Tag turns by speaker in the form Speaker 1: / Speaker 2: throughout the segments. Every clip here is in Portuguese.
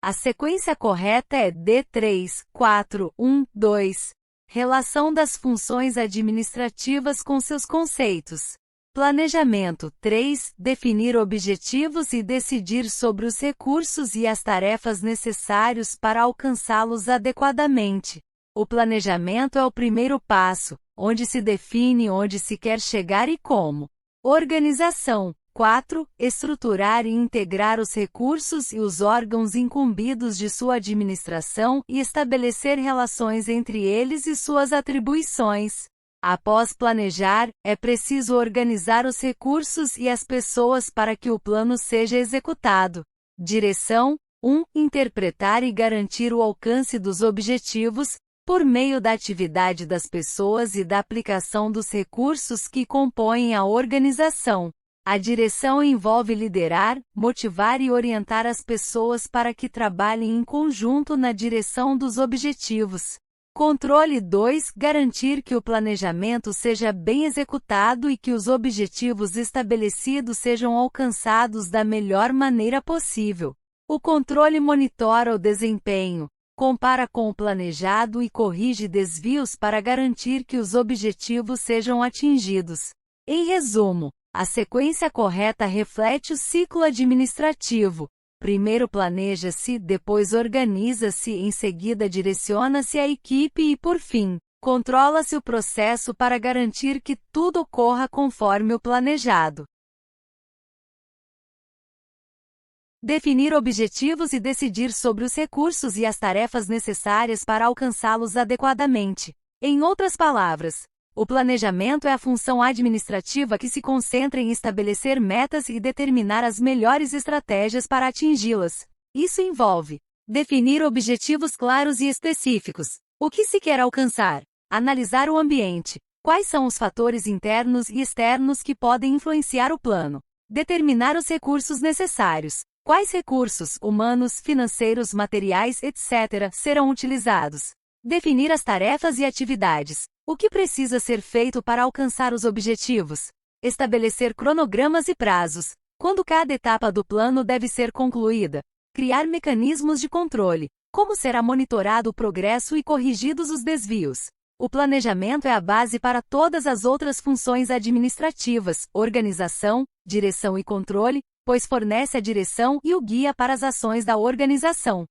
Speaker 1: A sequência correta é D3, 4, 1, 2. Relação das funções administrativas com seus conceitos. Planejamento. 3. Definir objetivos e decidir sobre os recursos e as tarefas necessários para alcançá-los adequadamente. O planejamento é o primeiro passo, onde se define onde se quer chegar e como. Organização. 4. Estruturar e integrar os recursos e os órgãos incumbidos de sua administração e estabelecer relações entre eles e suas atribuições. Após planejar, é preciso organizar os recursos e as pessoas para que o plano seja executado. Direção. 1. Interpretar e garantir o alcance dos objetivos, por meio da atividade das pessoas e da aplicação dos recursos que compõem a organização. A direção envolve liderar, motivar e orientar as pessoas para que trabalhem em conjunto na direção dos objetivos. Controle. 2. Garantir que o planejamento seja bem executado e que os objetivos estabelecidos sejam alcançados da melhor maneira possível. O controle monitora o desempenho, compara com o planejado e corrige desvios para garantir que os objetivos sejam atingidos. Em resumo, a sequência correta reflete o ciclo administrativo. Primeiro planeja-se, depois organiza-se, em seguida direciona-se a equipe e, por fim, controla-se o processo para garantir que tudo ocorra conforme o planejado. Definir objetivos e decidir sobre os recursos e as tarefas necessárias para alcançá-los adequadamente. Em outras palavras, o planejamento é a função administrativa que se concentra em estabelecer metas e determinar as melhores estratégias para atingi-las. Isso envolve definir objetivos claros e específicos. O que se quer alcançar? Analisar o ambiente. Quais são os fatores internos e externos que podem influenciar o plano? Determinar os recursos necessários. Quais recursos, humanos, financeiros, materiais, etc., serão utilizados? Definir as tarefas e atividades. O que precisa ser feito para alcançar os objetivos? Estabelecer cronogramas e prazos. Quando cada etapa do plano deve ser concluída? Criar mecanismos de controle. Como será monitorado o progresso e corrigidos os desvios? O planejamento é a base para todas as outras funções administrativas, organização, direção e controle, pois fornece a direção e o guia para as ações da organização.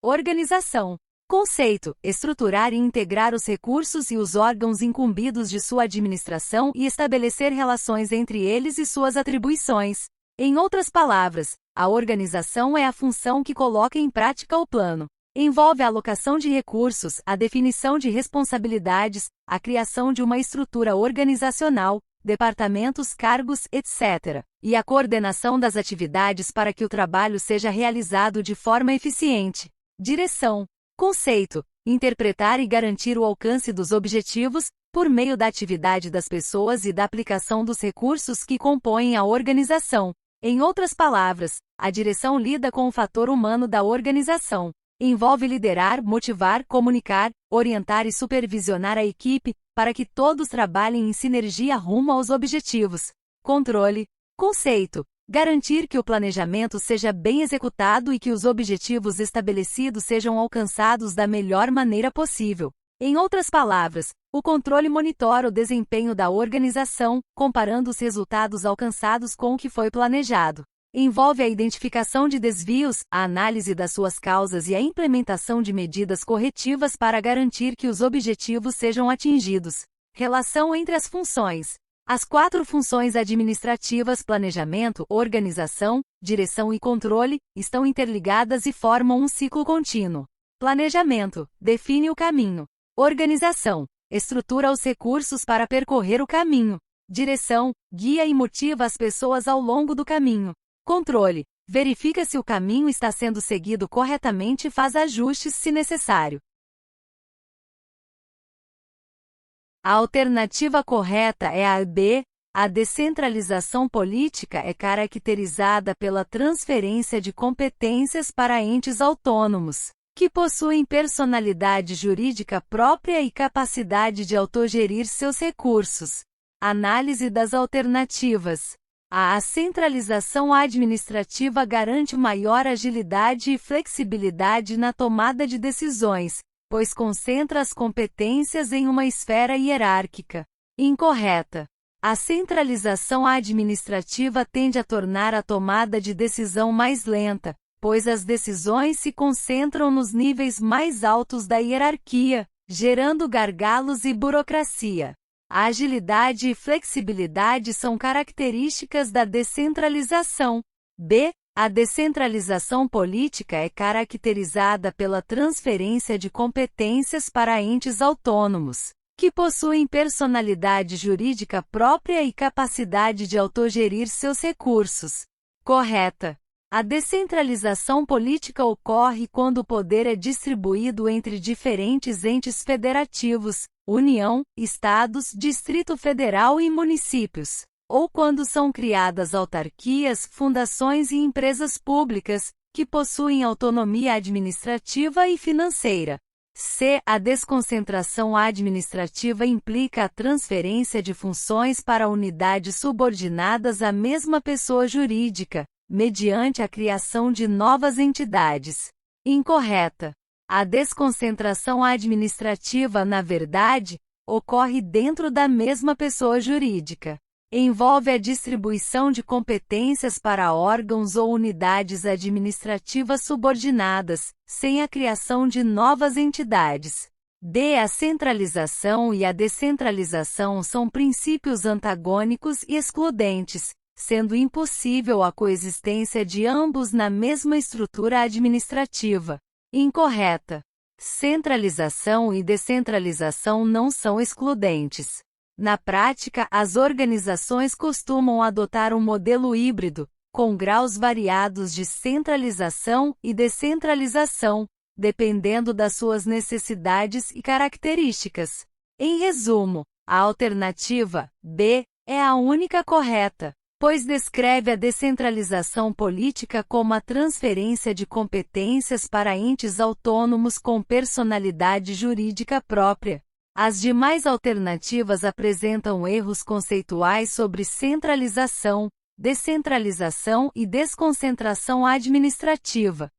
Speaker 1: Organização. Conceito: estruturar e integrar os recursos e os órgãos incumbidos de sua administração e estabelecer relações entre eles e suas atribuições. Em outras palavras, a organização é a função que coloca em prática o plano. Envolve a alocação de recursos, a definição de responsabilidades, a criação de uma estrutura organizacional, departamentos, cargos, etc., e a coordenação das atividades para que o trabalho seja realizado de forma eficiente. Direção. Conceito: interpretar e garantir o alcance dos objetivos, por meio da atividade das pessoas e da aplicação dos recursos que compõem a organização. Em outras palavras, a direção lida com o fator humano da organização. Envolve liderar, motivar, comunicar, orientar e supervisionar a equipe, para que todos trabalhem em sinergia rumo aos objetivos. Controle. Conceito: garantir que o planejamento seja bem executado e que os objetivos estabelecidos sejam alcançados da melhor maneira possível. Em outras palavras, o controle monitora o desempenho da organização, comparando os resultados alcançados com o que foi planejado. Envolve a identificação de desvios, a análise das suas causas e a implementação de medidas corretivas para garantir que os objetivos sejam atingidos. Relação entre as funções. As 4 funções administrativas: planejamento, organização, direção e controle, estão interligadas e formam um ciclo contínuo. Planejamento: define o caminho. Organização: estrutura os recursos para percorrer o caminho. Direção: guia e motiva as pessoas ao longo do caminho. Controle: verifica se o caminho está sendo seguido corretamente e faz ajustes se necessário. A alternativa correta é a B. A descentralização política é caracterizada pela transferência de competências para entes autônomos, que possuem personalidade jurídica própria e capacidade de autogerir seus recursos. Análise das alternativas. A centralização administrativa garante maior agilidade e flexibilidade na tomada de decisões, pois concentra as competências em uma esfera hierárquica. Incorreta. A centralização administrativa tende a tornar a tomada de decisão mais lenta, pois as decisões se concentram nos níveis mais altos da hierarquia, gerando gargalos e burocracia. A agilidade e flexibilidade são características da descentralização. B. A descentralização política é caracterizada pela transferência de competências para entes autônomos, que possuem personalidade jurídica própria e capacidade de autogerir seus recursos. Correta. A descentralização política ocorre quando o poder é distribuído entre diferentes entes federativos, União, Estados, Distrito Federal e municípios, ou quando são criadas autarquias, fundações e empresas públicas, que possuem autonomia administrativa e financeira. C. A desconcentração administrativa implica a transferência de funções para unidades subordinadas à mesma pessoa jurídica, mediante a criação de novas entidades. Incorreta. A desconcentração administrativa, na verdade, ocorre dentro da mesma pessoa jurídica. Envolve a distribuição de competências para órgãos ou unidades administrativas subordinadas, sem a criação de novas entidades. D. A centralização e a descentralização são princípios antagônicos e excludentes, sendo impossível a coexistência de ambos na mesma estrutura administrativa. Incorreta. Centralização e descentralização não são excludentes. Na prática, as organizações costumam adotar um modelo híbrido, com graus variados de centralização e descentralização, dependendo das suas necessidades e características. Em resumo, a alternativa B é a única correta, pois descreve a descentralização política como a transferência de competências para entes autônomos com personalidade jurídica própria. As demais alternativas apresentam erros conceituais sobre centralização, descentralização e desconcentração administrativa.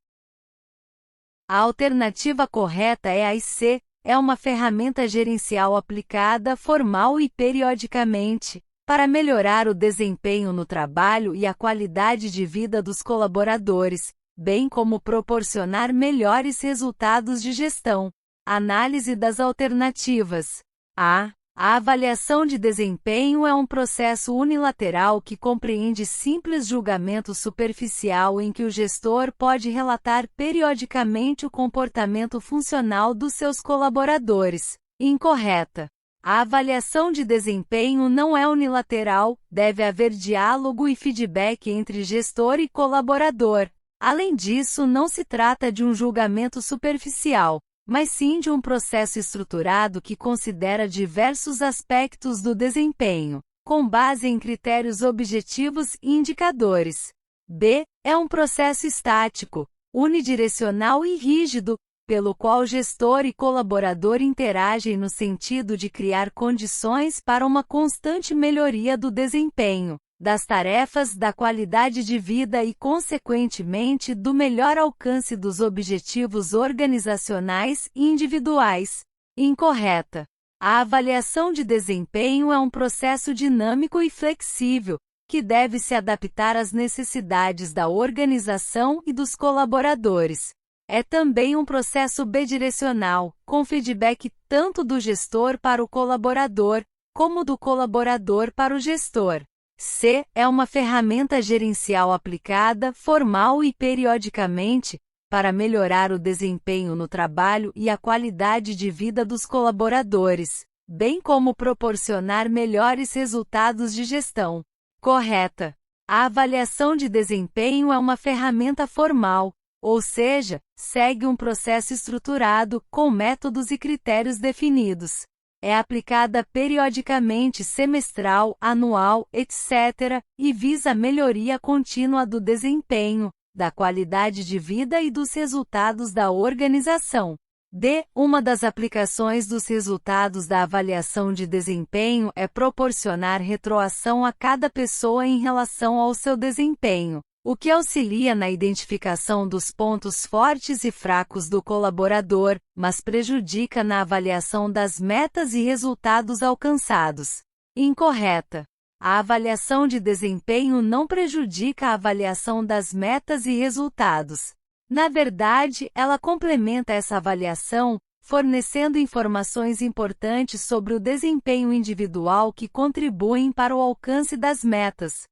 Speaker 1: A alternativa correta é a IC, é uma ferramenta gerencial aplicada formal e periodicamente, para melhorar o desempenho no trabalho e a qualidade de vida dos colaboradores, bem como proporcionar melhores resultados de gestão. Análise das alternativas. A avaliação de desempenho é um processo unilateral que compreende simples julgamento superficial em que o gestor pode relatar periodicamente o comportamento funcional dos seus colaboradores. Incorreta. A avaliação de desempenho não é unilateral, deve haver diálogo e feedback entre gestor e colaborador. Além disso, não se trata de um julgamento superficial, mas sim de um processo estruturado que considera diversos aspectos do desempenho, com base em critérios objetivos e indicadores. B. É um processo estático, unidirecional e rígido, pelo qual gestor e colaborador interagem no sentido de criar condições para uma constante melhoria do desempenho, das tarefas, da qualidade de vida e, consequentemente, do melhor alcance dos objetivos organizacionais e individuais. Incorreta. A avaliação de desempenho é um processo dinâmico e flexível, que deve se adaptar às necessidades da organização e dos colaboradores. É também um processo bidirecional, com feedback tanto do gestor para o colaborador, como do colaborador para o gestor. C. É uma ferramenta gerencial aplicada, formal e periodicamente, para melhorar o desempenho no trabalho e a qualidade de vida dos colaboradores, bem como proporcionar melhores resultados de gestão. Correta. A avaliação de desempenho é uma ferramenta formal, ou seja, segue um processo estruturado, com métodos e critérios definidos. É aplicada periodicamente, semestral, anual, etc., e visa a melhoria contínua do desempenho, da qualidade de vida e dos resultados da organização. D. Uma das aplicações dos resultados da avaliação de desempenho é proporcionar retroação a cada pessoa em relação ao seu desempenho, o que auxilia na identificação dos pontos fortes e fracos do colaborador, mas prejudica na avaliação das metas e resultados alcançados. Incorreta. A avaliação de desempenho não prejudica a avaliação das metas e resultados. Na verdade, ela complementa essa avaliação, fornecendo informações importantes sobre o desempenho individual que contribuem para o alcance das metas.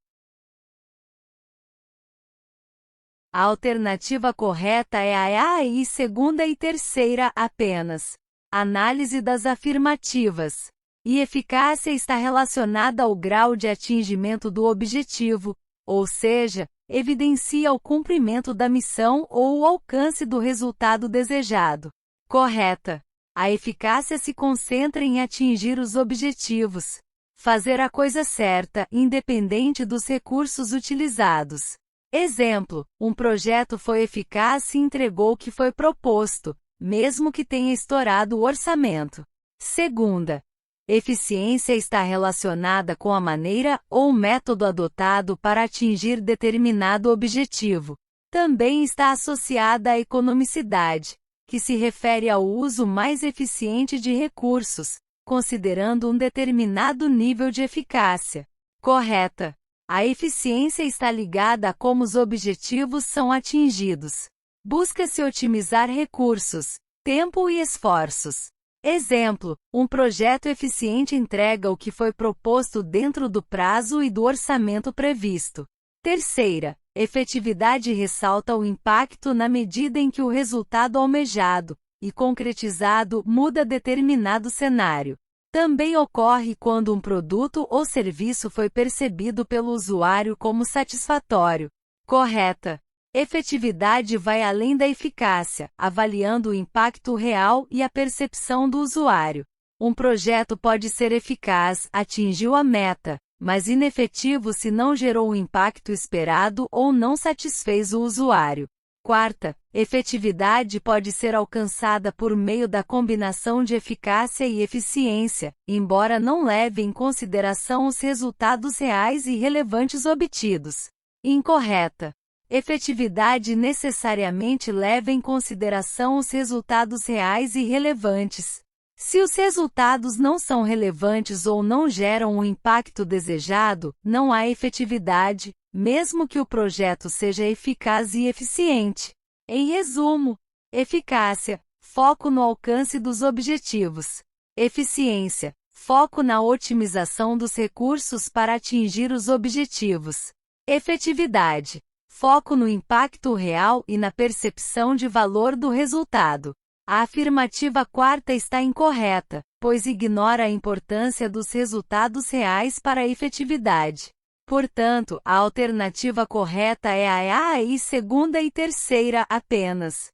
Speaker 1: A alternativa correta é a e segunda e terceira apenas. Análise das afirmativas. E eficácia está relacionada ao grau de atingimento do objetivo, ou seja, evidencia o cumprimento da missão ou o alcance do resultado desejado. Correta. A eficácia se concentra em atingir os objetivos. Fazer a coisa certa, independente dos recursos utilizados. Exemplo: um projeto foi eficaz e entregou o que foi proposto, mesmo que tenha estourado o orçamento. Segunda. Eficiência está relacionada com a maneira ou método adotado para atingir determinado objetivo. Também está associada à economicidade, que se refere ao uso mais eficiente de recursos, considerando um determinado nível de eficácia. Correta. A eficiência está ligada a como os objetivos são atingidos. Busca-se otimizar recursos, tempo e esforços. Exemplo: um projeto eficiente entrega o que foi proposto dentro do prazo e do orçamento previsto. Terceira, efetividade ressalta o impacto na medida em que o resultado almejado e concretizado muda determinado cenário. Também ocorre quando um produto ou serviço foi percebido pelo usuário como satisfatório. Correta. Efetividade vai além da eficácia, avaliando o impacto real e a percepção do usuário. Um projeto pode ser eficaz, atingiu a meta, mas inefetivo se não gerou o impacto esperado ou não satisfez o usuário. Quarta, efetividade pode ser alcançada por meio da combinação de eficácia e eficiência, embora não leve em consideração os resultados reais e relevantes obtidos. Incorreta. Efetividade necessariamente leva em consideração os resultados reais e relevantes. Se os resultados não são relevantes ou não geram o impacto desejado, não há efetividade, mesmo que o projeto seja eficaz e eficiente. Em resumo, eficácia, foco no alcance dos objetivos. Eficiência, foco na otimização dos recursos para atingir os objetivos. Efetividade, foco no impacto real e na percepção de valor do resultado. A afirmativa quarta está incorreta, pois ignora a importância dos resultados reais para a efetividade. Portanto, a alternativa correta é a e segunda e terceira apenas.